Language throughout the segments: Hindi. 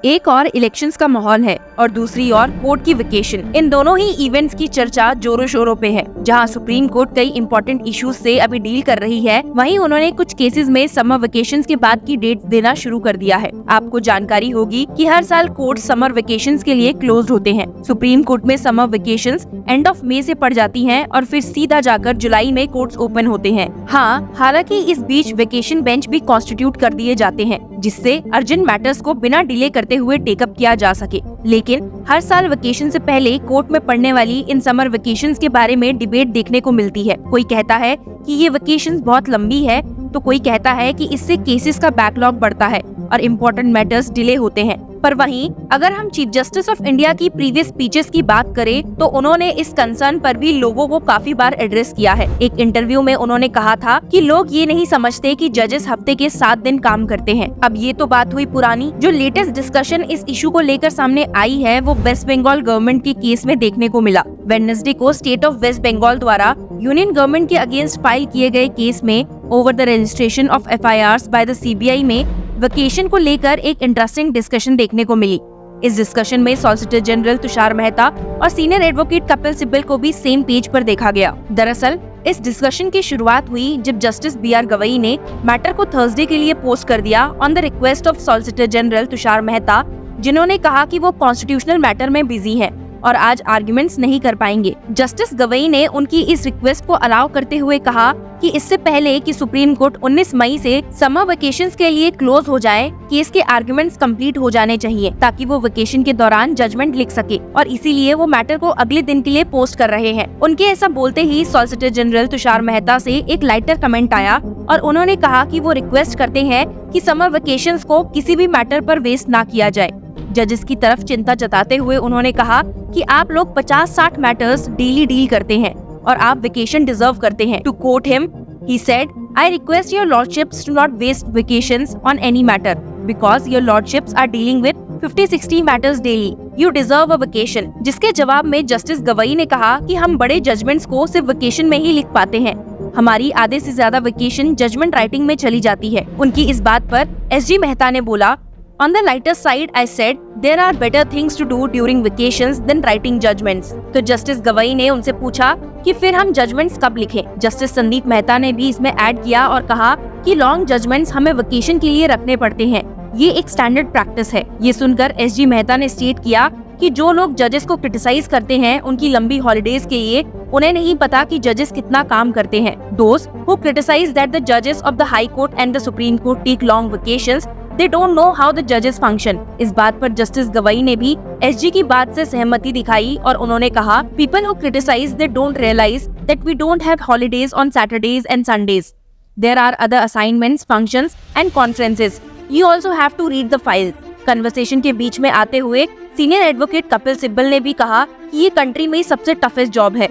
एक और इलेक्शंस का माहौल है और दूसरी ओर कोर्ट की वेकेशन। इन दोनों ही इवेंट्स की चर्चा जोरों शोरों पे है। जहां सुप्रीम कोर्ट कई इंपॉर्टेंट इश्यूज से अभी डील कर रही है, वहीं उन्होंने कुछ केसेस में समर वेकेशंस के बाद की डेट्स देना शुरू कर दिया है। आपको जानकारी होगी कि हर साल कोर्ट समर वेकेशंस के लिए क्लोज होते हैं। सुप्रीम कोर्ट में summer vacations end of May से पड़ जाती हैं और फिर सीधा जाकर जुलाई में कोर्ट्स ओपन होते हैं। हाँ, हालांकि इस बीच वेकेशन बेंच भी कॉन्स्टिट्यूट कर दिए जाते हैं, जिससे अर्जेंट मैटर्स को बिना डिले करते हुए टेकअप किया जा सके। लेकिन हर साल वेकेशन से पहले कोर्ट में पड़ने वाली इन समर वेकेशंस के बारे में डिबेट देखने को मिलती है। कोई कहता है कि ये वेकेशंस बहुत लंबी है, तो कोई कहता है कि इससे केसेस का बैकलॉग बढ़ता है और इम्पोर्टेंट मैटर्स डिले होते हैं। पर वहीं अगर हम चीफ जस्टिस ऑफ इंडिया की प्रीवियस स्पीचेस की बात करें, तो उन्होंने इस कंसर्न पर भी लोगों को काफी बार एड्रेस किया है। एक इंटरव्यू में उन्होंने कहा था कि लोग ये नहीं समझते कि जजेस हफ्ते के 7 दिन काम करते हैं। अब ये तो बात हुई पुरानी। जो लेटेस्ट डिस्कशन इस इशू को लेकर सामने आई है, वो वेस्ट बंगाल गवर्नमेंट के केस में देखने को मिला। वेडनेसडे को स्टेट ऑफ वेस्ट बंगाल द्वारा यूनियन गवर्नमेंट के अगेंस्ट फाइल किए गए केस में over the registration of FIRs by the CBI में वेकेशन को लेकर एक इंटरेस्टिंग डिस्कशन देखने को मिली। इस डिस्कशन में सॉलिसिटर जनरल तुषार मेहता और सीनियर एडवोकेट कपिल सिब्बल को भी सेम पेज पर देखा गया। दरअसल इस डिस्कशन की शुरुआत हुई जब जस्टिस BR गवई ने मैटर को थर्सडे के लिए पोस्ट कर दिया on the request of solicitor general Tushar Mehta, जिन्होंने कहा कि वो कॉन्स्टिट्यूशनल मैटर में बिजी हैं और आज आर्ग्यूमेंट्स नहीं कर पाएंगे। जस्टिस गवई ने उनकी इस रिक्वेस्ट को अलाउ करते हुए कहा कि इससे पहले कि सुप्रीम कोर्ट 19 मई से समर वेकेशंस के लिए क्लोज हो जाए, केस के आर्ग्यूमेंट्स कंप्लीट हो जाने चाहिए ताकि वो वेकेशन के दौरान जजमेंट लिख सके, और इसीलिए वो मैटर को अगले दिन के लिए पोस्ट कर रहे हैं। उनके ऐसा बोलते ही सॉलिसिटर जनरल तुषार मेहता से एक लाइटर कमेंट आया और उन्होंने कहा कि वो रिक्वेस्ट करते हैं कि समर वेकेशंस को किसी भी मैटर पर वेस्ट ना किया जाए। जजेस की तरफ चिंता जताते हुए उन्होंने कहा कि आप लोग 50-60 मैटर्स डेली डील करते हैं और आप वेकेशन डिजर्व करते हैं। To quote him, he said, I request your lordships to not waste vacations on any matter because your lordships are dealing with 50-60 matters daily. You deserve a vacation. जिसके जवाब में जस्टिस गवई ने कहा कि हम बड़े जजमेंट्स को सिर्फ वेकेशन में ही लिख पाते हैं। हमारी आधे से ज्यादा वेकेशन जजमेंट राइटिंग में चली जाती है। उनकी इस बात पर SG मेहता ने बोला, On the lighter side, I said there are better things to do during vacations than writing judgments. तो जस्टिस गवई ने उनसे पूछा कि फिर हम जजमेंट्स कब लिखें। जस्टिस संदीप मेहता ने भी इसमें ऐड किया और कहा कि लॉन्ग जजमेंट्स हमें वेकेशन के लिए रखने पड़ते हैं। ये एक स्टैंडर्ड प्रैक्टिस है। ये सुनकर SG मेहता ने स्टेट किया कि जो लोग जजेस को क्रिटिसाइज करते हैं उनकी लंबी हॉलीडेज के लिए, उन्हें नहीं पता कि जजेस कितना काम करते हैं। Those who criticize that the judges of the High Court and the Supreme Court take long vacations, they don't know how the judges function. इस बात पर जस्टिस गवई ने भी SG की बात से सहमति दिखाई और उन्होंने कहा, People who criticize they don't realize that we don't have holidays on Saturdays and Sundays. There are other assignments, functions and conferences. You also have to read the files. Conversation के बीच में आते हुए सीनियर एडवोकेट कपिल सिब्बल ने भी कहा कि ये कंट्री में सबसे टफेस्ट जॉब है।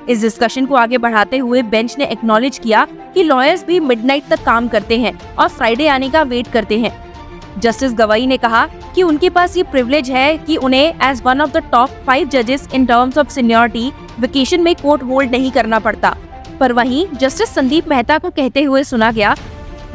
इस डिस्कशन को आगे बढ़ाते हुए बेंच ने एक्नॉलेज किया कि लॉयर्स भी मिडनाइट तक काम करते हैं और फ्राइडे आने का वेट करते हैं। जस्टिस गवई ने कहा कि उनके पास ये प्रिविलेज है कि उन्हें as one of the top 5 जजेस in terms of seniority vacation में कोर्ट होल्ड नहीं करना पड़ता। पर वहीं जस्टिस संदीप मेहता को कहते हुए सुना गया,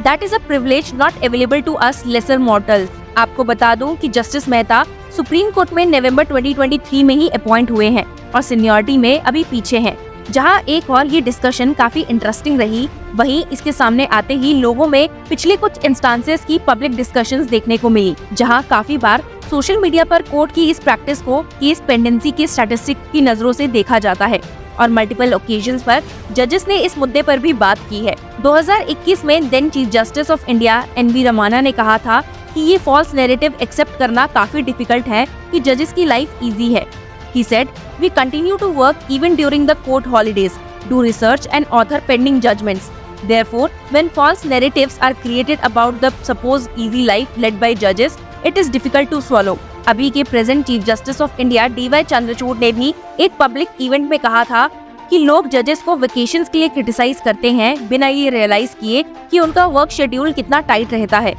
that is a privilege not available to us lesser mortals. आपको बता दूं कि जस्टिस मेहता सुप्रीम कोर्ट में नवंबर 2023 में ही अपॉइंट हुए हैं और सीनियरिटी में अभी पीछे हैं। जहां एक और ये डिस्कशन काफी इंटरेस्टिंग रही, वहीं इसके सामने आते ही लोगों में पिछले कुछ इंस्टांसेस की पब्लिक डिस्कशंस देखने को मिली, जहां काफी बार सोशल मीडिया पर कोर्ट की इस प्रैक्टिस को केस पेंडेंसी के स्टैटिस्टिक की नजरों से देखा जाता है और मल्टीपल ओकेजन्स पर जजेस ने इस मुद्दे पर भी बात की है। 2021 में then Chief Justice of India NV Ramana ने कहा था कि ये फॉल्स नैरेटिव एक्सेप्ट करना काफी डिफिकल्ट है कि जजेस की लाइफ इजी है। He said, "We continue to work even during the court holidays, do research and author pending judgments. Therefore, when false narratives are created about the supposed easy life led by judges, it is difficult to swallow." अभी के present chief Justice of India DY Chandrachud ने भी एक पब्लिक इवेंट में कहा था कि लोग जजेस को वेकेशंस के लिए क्रिटिसाइज करते हैं बिना ये रियलाइज किए कि उनका वर्क शेड्यूल कितना टाइट रहता है।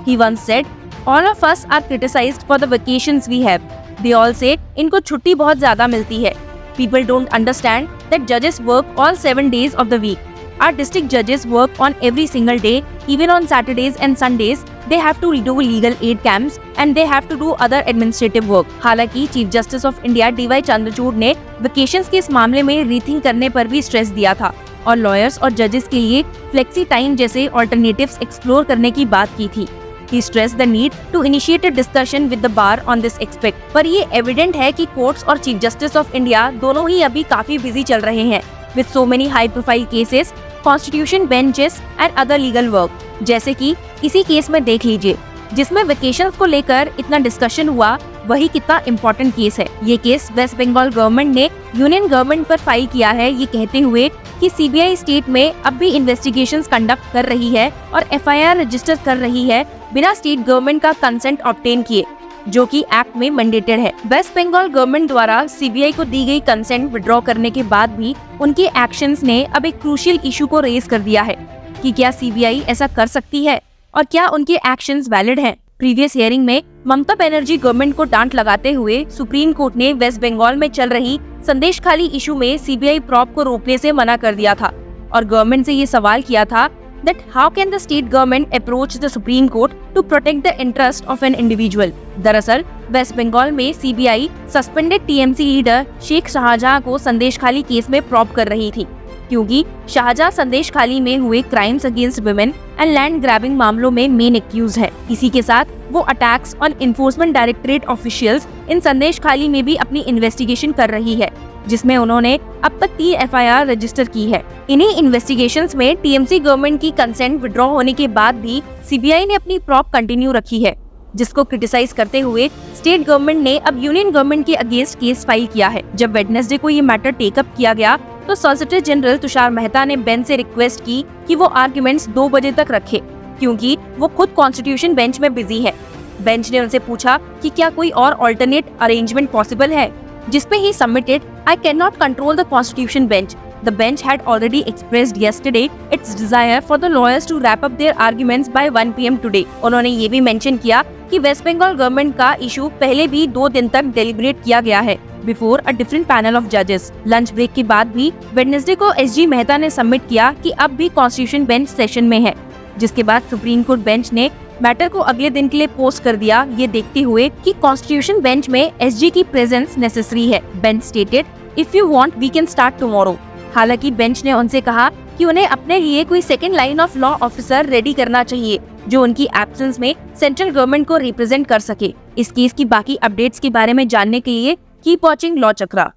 He once said, "All of us are criticized for the vacations we have. They all say इनको छुट्टी बहुत ज्यादा मिलती है. People don't understand that judges work all 7 days of the week. Our district judges work on every single day, even on Saturdays and Sundays. They have to do legal aid camps and they have to do other administrative work. हालांकि chief Justice of India DY Chandrachud ने वेकेशंस के इस मामले में रीथिंक करने पर भी स्ट्रेस दिया था और लॉयर्स और जजेस के लिए फ्लेक्सी टाइम जैसे ऑल्टरनेटिव्स एक्सप्लोर करने की बात की थी। He stressed the need to initiate a discussion with the bar on this aspect. पर ये एविडेंट है कि कोर्ट्स और चीफ जस्टिस ऑफ इंडिया दोनों ही अभी काफी बिजी चल रहे हैं with so many high profile cases, constitution benches and other legal work. जैसे कि इसी केस में देख लीजिए जिसमें वेकेशंस को लेकर इतना डिस्कशन हुआ, वही कितना इम्पोर्टेंट केस है। ये केस वेस्ट बंगाल गवर्नमेंट ने यूनियन गवर्नमेंट पर फाइल किया है, ये कहते हुए कि सीबीआई स्टेट में अब भी इन्वेस्टिगेशंस कंडक्ट कर रही है और एफआईआर रजिस्टर कर रही है बिना स्टेट गवर्नमेंट का कंसेंट ऑब्टेन किए, जो कि एक्ट में मैंडेटेड है। वेस्ट बंगाल गवर्नमेंट द्वारा सीबीआई को दी गई कंसेंट विड्रॉ करने के बाद भी उनके एक्शंस ने अब एक क्रूशियल इशू को रेज कर दिया है कि क्या सीबीआई ऐसा कर सकती है और क्या उनके एक्शंस वैलिड हैं। प्रीवियस हियरिंग में ममता बनर्जी गवर्नमेंट को डांट लगाते हुए सुप्रीम कोर्ट ने वेस्ट बंगाल में चल रही संदेश खाली इशू में सीबीआई प्रॉब को रोकने से मना कर दिया था और गवर्नमेंट से ये सवाल किया था that how can the state government approach the Supreme Court to protect the interest of an individual। दरअसल वेस्ट बंगाल में CBI suspended TMC leader Sheikh Shahjahan को संदेश खाली केस में प्रॉब कर रही थी, क्योंकि शाहजहां संदेश खाली में हुए crimes against women and land grabbing मामलों में मेन एक्यूज है। इसी के साथ वो attacks on enforcement directorate officials in संदेश खाली में भी अपनी इन्वेस्टिगेशन कर रही है, जिसमें उन्होंने अब तक 3 एफआईआर रजिस्टर की है। इन्हीं इन्वेस्टिगेशंस में टीएमसी गवर्नमेंट की कंसेंट विड्रॉ होने के बाद भी सीबीआई ने अपनी प्रॉब कंटिन्यू रखी है, जिसको क्रिटिसाइज करते हुए स्टेट गवर्नमेंट ने अब यूनियन गवर्नमेंट के अगेंस्ट केस फाइल किया है। जब वेडनेसडे को ये मैटर टेकअप किया गया तो सॉलिसिटर जनरल तुषार मेहता ने बेंच से रिक्वेस्ट की कि वो आर्ग्यूमेंट्स 2 बजे तक रखे, क्योंकि वो खुद कॉन्स्टिट्यूशन बेंच में बिजी है। बेंच ने उनसे पूछा कि क्या कोई और अल्टरनेट अरेंजमेंट पॉसिबल है, जिसमें ही submitted I cannot control the constitution bench. The bench had already expressed yesterday its desire for the lawyers to wrap up their arguments by 1 PM today. उन्होंने ये भी मेंशन किया कि वेस्ट बंगाल गवर्नमेंट का इशू पहले भी 2 दिन तक डेलिब्रेट किया गया है before a different panel of जजेस। लंच ब्रेक के बाद भी वेडनेसडे को एसजी मेहता ने सबमिट किया कि अब भी कॉन्स्टिट्यूशन बेंच सेशन में है, जिसके बाद सुप्रीम कोर्ट बेंच ने मैटर को अगले दिन के लिए पोस्ट कर दिया, ये देखते हुए कि कॉन्स्टिट्यूशन बेंच में एसजी की प्रेजेंस नेसेसरी है। Bench stated if you want we can start tomorrow. हालांकि बेंच ने उनसे कहा कि उन्हें अपने लिए कोई second line of law officer ready करना चाहिए जो उनकी एब्सेंस में सेंट्रल गवर्नमेंट को रिप्रेजेंट कर सके। इस केस की बाकी अपडेट्स के बारे में जानने के लिए कीप वॉचिंग लॉ चक्रा।